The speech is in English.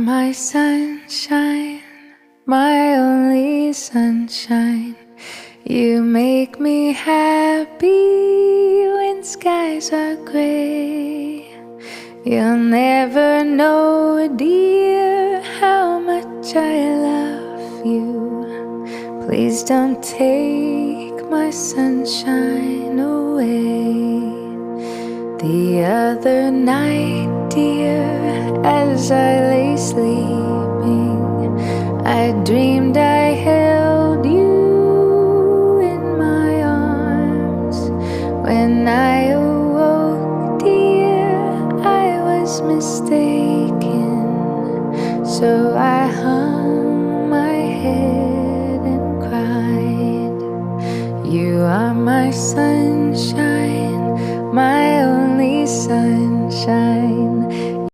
my sunshine, my only sunshine. You make me happy when skies are gray. You'll never know, dear, how much I love you. Please don't take my sunshine away. The other night, dear, as I lay sleeping, I dreamed I held you in my arms. When I awoke, dear, I was mistaken. So I hung my head and cried. You are my sunshine, my only sun.